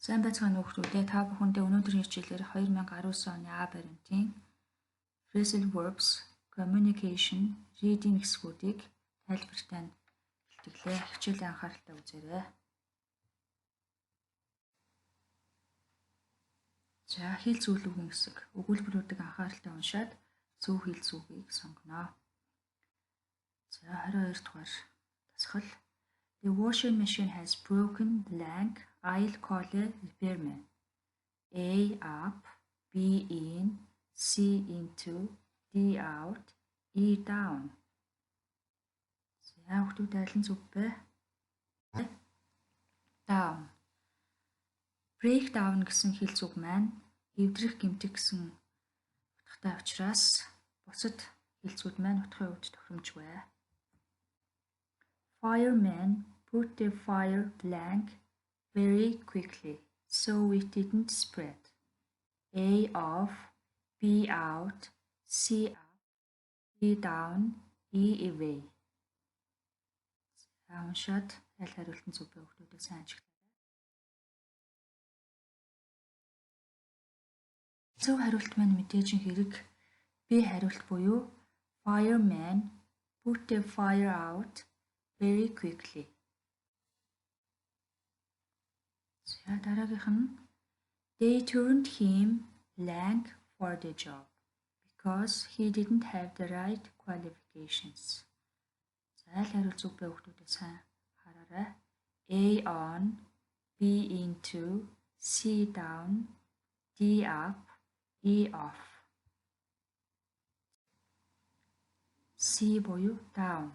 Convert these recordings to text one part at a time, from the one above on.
Сайн байцгаана уу хүүхдүүдээ. Та бүхэндээ өнөөдрийн хичээлээр 2019 оны А баримтын phrasal verbs, communication, reading хэсгүүдийг тайлбартай нь бэлтгэлээ. Хичээлийн анхааралтай үзээрэй. За, хэл зүйлүүгийн хэсэг. Өгүүлбэрүүдийг анхааралтай уншаад зөв хэл зүйгийг сонгоно. За, 22 дугаар дасгал. The washing machine has broken blank. I'll call a repairman. A up, B in, C into, D out, E down. За, хүүхдүүд аль нь зөв бэ? Down. Break down гэсэн хэл зүг маань эвдрэх гэмтэх гэсэн утгатай учраас бусад хэлцүүд маань утгын хувьд тохиромжгүй. Fireman put the fire blank very quickly so it didn't spread. A off, B out, C up, D down, E away. За, уншаад аль хариулт нь зөв бэ хүүхдүүдээ сайн ажиглаарай. Зөв хариулт маань мэдээж хэрэг B хариулт буюу Fireman put the fire out very quickly. За, дараагийнх нь They turned him blank for the job because he didn't have the right qualifications. За, аль хариулт зөв бэ хүүхдүүдээ сайн хараарай. A on, B into, C down, D up, E off. C буюу down.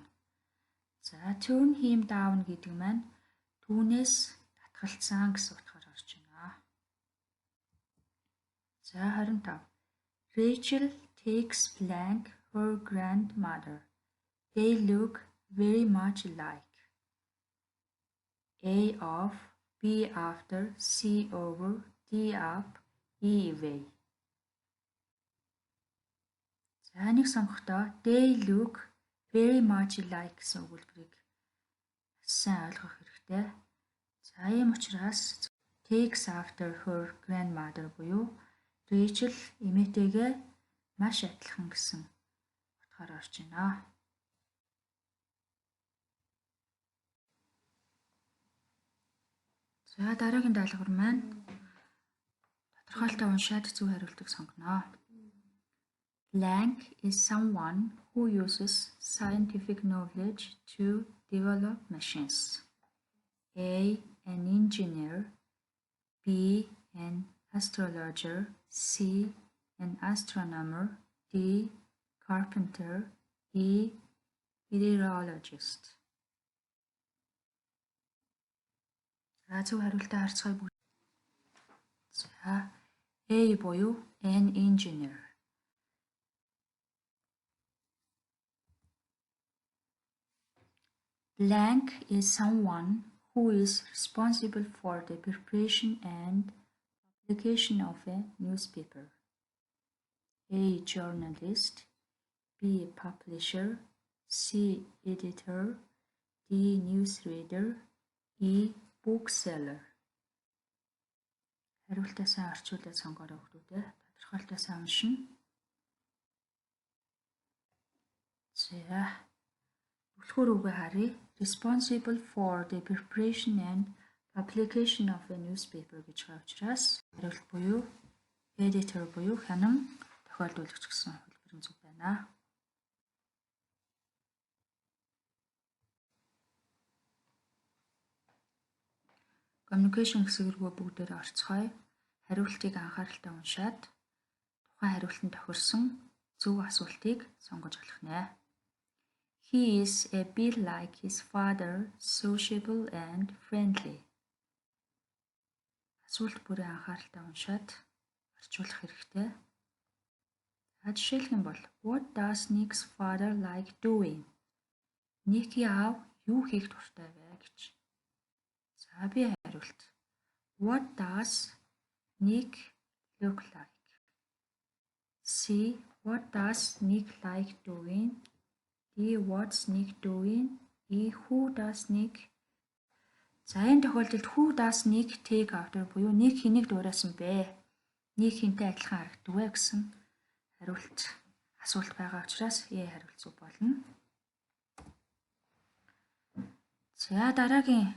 За, turn him down гэдэг маань түүнээс татгалцсан гэсэн утгаар орж байна. За, 25. Rachel takes blank her grandmother. They look very much alike. A off, B after, C over, D up, E away. За, нэг сонгохдоо they look very much alike гэсэн өгүүлбэрийг сайн ойлгох хэрэгтэй. За, ийм учраас takes after her grandmother буюу Rachel эмээтэйгээ маш адилхан гэсэн утгаар орж байна. За, дараагийн даалгавар маань тодорхойлолтоо уншаад зөв хариултыг сонгоно. Blank is someone who uses scientific knowledge to develop machines. A, an engineer, B, an astrologer, C, an astronomer, D, carpenter, E, meteorologist. За, зөв хариултаа харцгаая. За, A буюу an engineer. Blank is someone who is responsible for the preparation and publication of a newspaper. A, journalist, B, publisher, C, editor, D, newsreader, E, bookseller. Хариултаа сайн орчуулаад сонгоорой хүүхдүүдээ. Тодорхойлолтоо сайн уншина. За, бүлгүүр үгээ харъя. Responsible for the preparation and publication of a newspaper гэж байгаа учраас хариулт буюу editor буюу хянан тохиолдуулагч гэсэн хэлбэрийн зүг байна. Communication хэсэг рүү бүгдээр орцгоё. Хариултыг анхааралтай уншаад тухайн хариултанд тохирсон зөв асуултыг сонгож олох нэ. He is a bit like his father, sociable and friendly. Асуулт бүрээ анхааралтай уншаад орчуулах хэрэгтэй. За, жишээлх юм бол What does Nick's father like doing? Nick-ийн аав юу хийх дуртай вэ гэж. За, би хариулт. What does Nick look like? C. What does Nick like doing? D. What's Nick doing? E. Who does Nick? За энэ тохиолдолд who does Nick take after буюу Nick хэнийг дуурайсан бэ? Nick хинтэй адилхан харагддаг вэ гэсэн асуулт байгаа учраас хариулт зөв болно. За дараагийн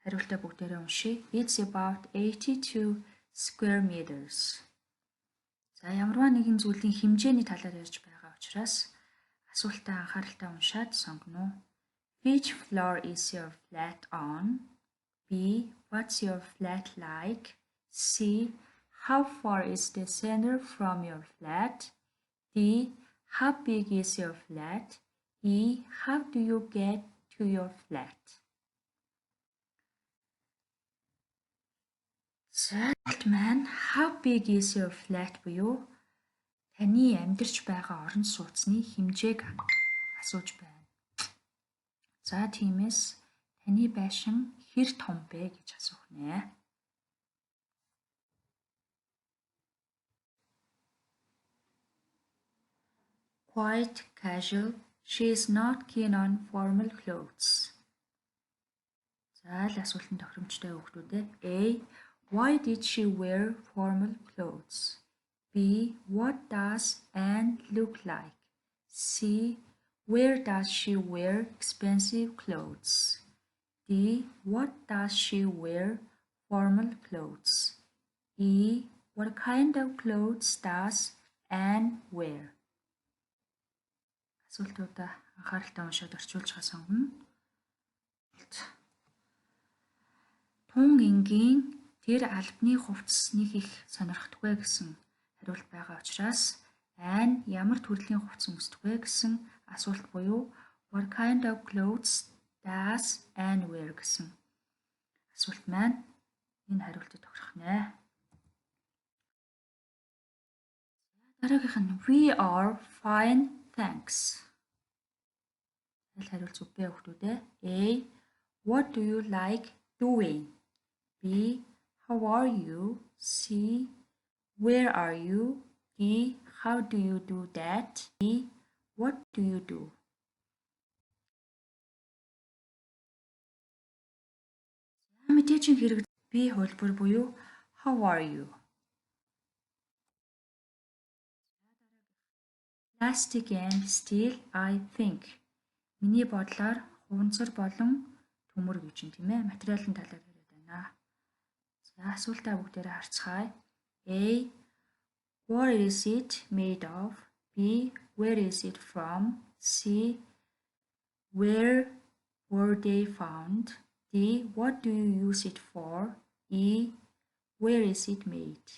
хариултаа бүгдээрээ уншъя. It's about 82 square meters. За ямарваа нэгэн зүйлийн хэмжээний талаар ярьж байгаа учраас асуултаа анхааралтай уншаад сонгоно. Which floor is your flat on? B. What's your flat like? C. How far is the center from your flat? D. How big is your flat? E. How do you get to your flat? Асуулт маань how big is your flat буюу таны амьдарч байгаа орон сууцны хэмжээг асууж байна. За тиймээс таны байшин хэр том бэ гэж асуух нэ. Quite casual. She is not keen on formal clothes. За л асуултанд тохиромжтой хүүхдүүд A. Why did she wear formal clothes? B. What does Anne look like? C. Where does she wear expensive clothes? D. What does she wear formal clothes? E. What kind of clothes does Anne wear? Асуултуудаа анхааралтай уншаад орчуулж сонгоно. Тун энгийн тэр албаны хувцсныг их сонирхдог вэ гэсэн хариулт байгаа учраас Айн ямар төрлийн хувцас өмсдөг вэ гэсэн асуулт буюу What kind of clothes does Anne wear гэсэн асуулт маань энэ хариултад тохирох нэ. Дараагийнх нь We are fine, thanks. Хариулт зөв бэ хүүхдүүдээ. A. What do you like doing? B. How are you? C. Where are you? D. How do you do that? E. What do you do? Мэдээжийн хэрэг B хөлбөр буюу How are you? Plastic and steel, I think. Миний бодлоор хуванцар болон төмөр гэж юм тийм ээ. Материалын талаар яриад байна. За асуултаа бүгдээрээ харцгаая. A. What is it made of? B. Where is it from? C. Where were they found? D. What do you use it for? E. Where is it made?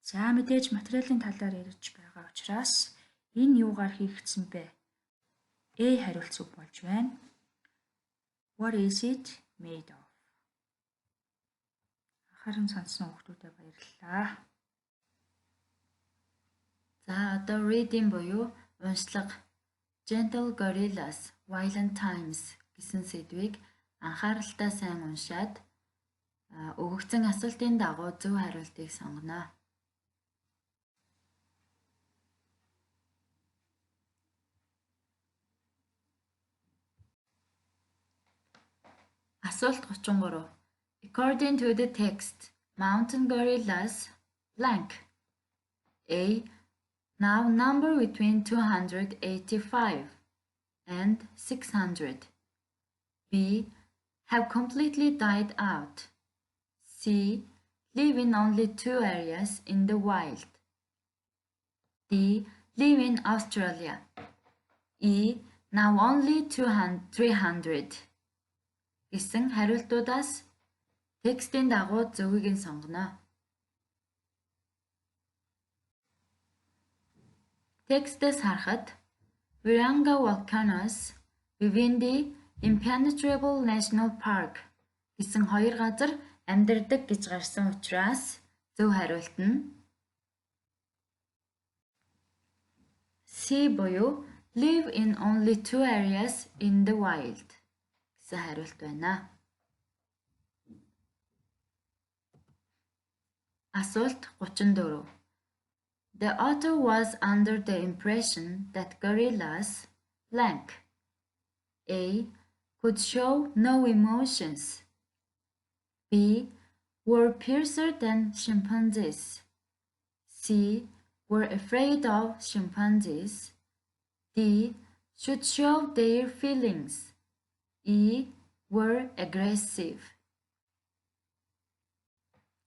За мэдээж материалын талаар ярьж байгаа учраас энэ юугаар хийгдсэн бэ? A хариулт зөв болж байна. What is it made of? Харин сонссон хүүхдүүдэд баярлалаа. За одоо reading буюу уншлага Gentle Gorillas, Violent Times гэсэн сэдвийг анхааралтай сайн уншаад өгөгдсөн асуултын дагуу зөв хариултыг сонгоно. Assault 33. According to the text, mountain gorillas blank. A. Now number between 285 and 600. B. Have completely died out. C. Live in only 2 areas in the wild. D. Live in Australia. E. Now only 300. гэсэн хариултуудаас текстийн дагуу зөвийг нь сонгоно. Текстээс харахад Virunga volcanoes within the Impenetrable National Park гэсэн хоёр газар амьдардаг гэж гарсан учраас зөв хариулт нь C буюу live in only 2 areas in the wild гэсэн хариулт байна. Асуулт 34. The author was under the impression that gorillas blank. A. Could show no emotions. B. Were fiercer than chimpanzees. C. Were afraid of chimpanzees. D. Should show their feelings. E. Were aggressive.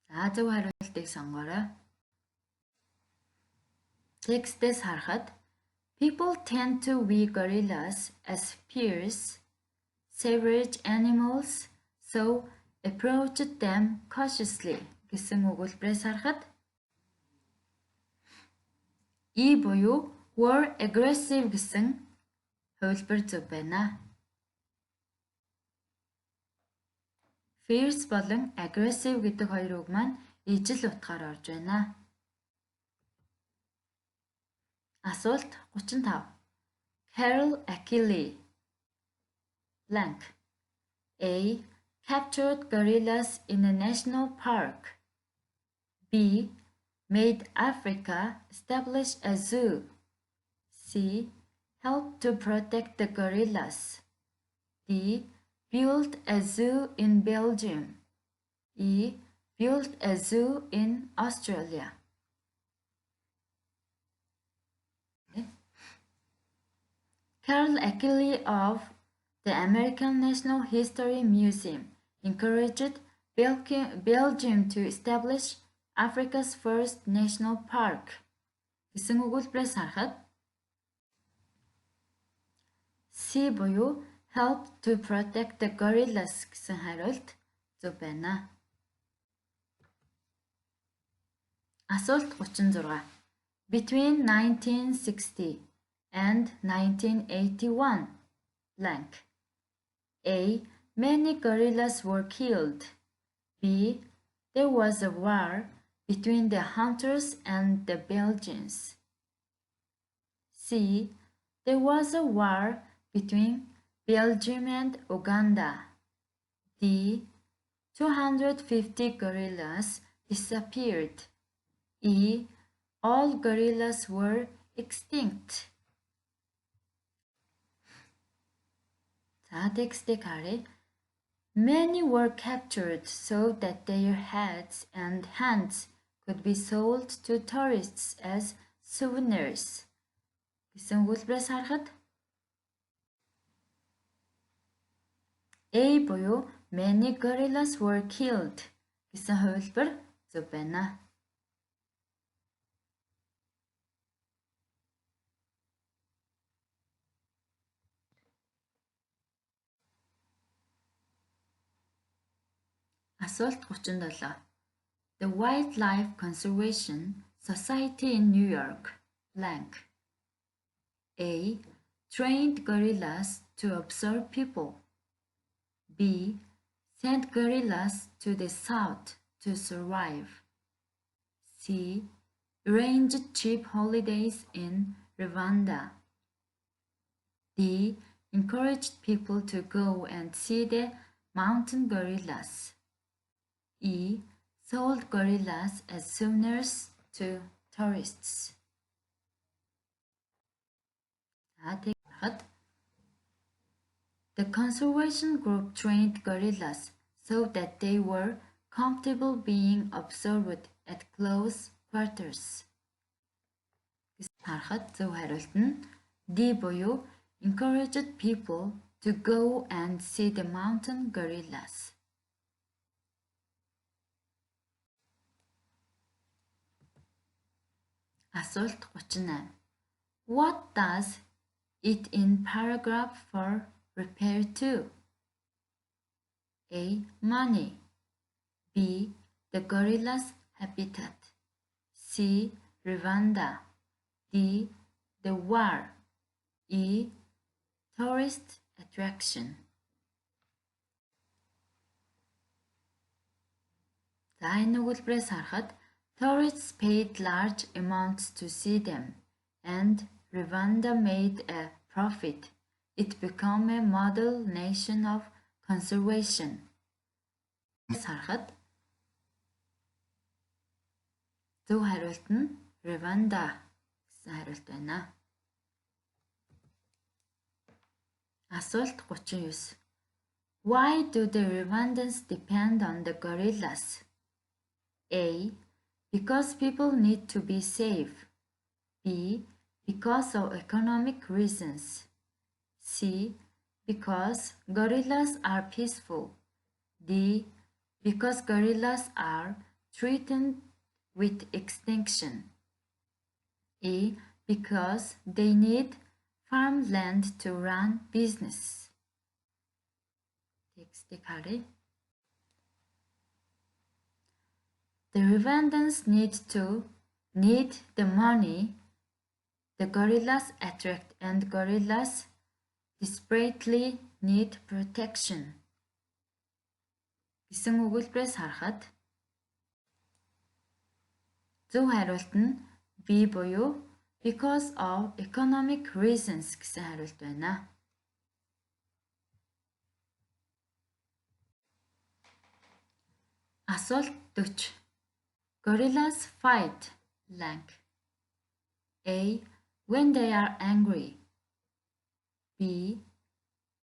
За зөв хариултыг сонгоорой. Текстээс харахад people tend to view gorillas as fierce, savage animals, so approached them cautiously гэсэн өгүүлбэрээс харахад E буюу were aggressive гэсэн хувилбар зөв байна. Fierce болон aggressive гэдэг хоёр үг маань ижил утгаар орж байна. Асуулт 35. Carol Achille blank A. Captured gorillas in a national park. B. Made Africa establish a zoo. C. Helped to protect the gorillas. D. Built a zoo in Belgium. E. Built a zoo in Australia. Carol Achille of the American National History Museum encouraged Belgium to establish Africa's first national park. гэсэн өгүүлбэрээс харахад C буюу help to protect the gorillas гэсэн хариулт зөв байна. Асуулт 36. Between 1960 and 1981 blank A. Many gorillas were killed. B. There was a war between the hunters and the Belgians. C. There was a war between Belgium and Uganda. D. 250 gorillas disappeared. E. All gorillas were extinct. За текстийг харъя. Many were captured so that their heads and hands could be sold to tourists as souvenirs. гэсэн өгүүлбэрээс харахад A буюу many gorillas were killed гэсэн хувилбар зөв байна. Асуулт 37. The Wildlife Conservation Society in New York blank A. Trained gorillas to observe people. B. Sent gorillas to the south to survive. C. Arranged cheap holidays in Rwanda. D. Encouraged people to go and see the mountain gorillas. E. Sold gorillas as souvenirs to tourists. The conservation group trained gorillas so that they were comfortable being observed at close quarters. Харахад зөв хариулт нь D буюу encouraged people to go and see the mountain gorillas. Асуулт 38. What does it in paragraph 4 refer to? A. Money. B. The gorilla's habitat. C. Rwanda. D. The war. E. Tourist attraction. За энэ өгүүлбэрээс харахад tourists paid large amounts to see them, and Rwanda made a profit. It became a model nation of conservation. Харахад зөв хариулт нь Rwanda гэсэн хариулт байна. Асуулт 39. Why do the Rwandans depend on the gorillas? A. Because people need to be safe. B. Because of economic reasons. C. Because gorillas are peaceful. D. Because gorillas are threatened with extinction. E. Because they need farmland to run business. 텍스트 가래. The Rwandans need the money the gorillas attract, and gorillas desperately need protection. Гэсэн өгүүлбэрээс харахад зөв хариулт нь B буюу because of economic reasons гэсэн хариулт байна. Асуулт 40. Gorillas fight blank. A. When they are angry. B.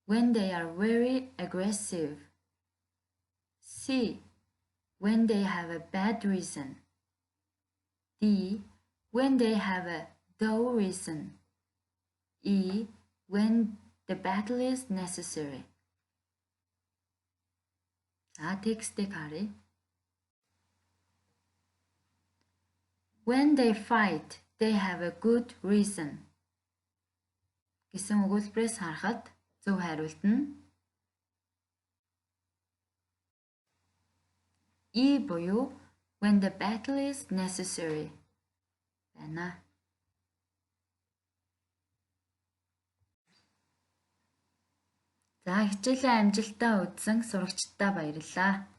When they are very aggressive. C. When they have a bad reason. D. When they have a dull reason. E. When the battle is necessary. 자, 텍스트 가래. When they fight, they have a good reason. гэсэн өгүүлбэрээс харахад зөв хариулт нь E буюу when the battle is necessary байна. За, хичээлээ амжилттай үзсэн сурагчдаа баярлалаа.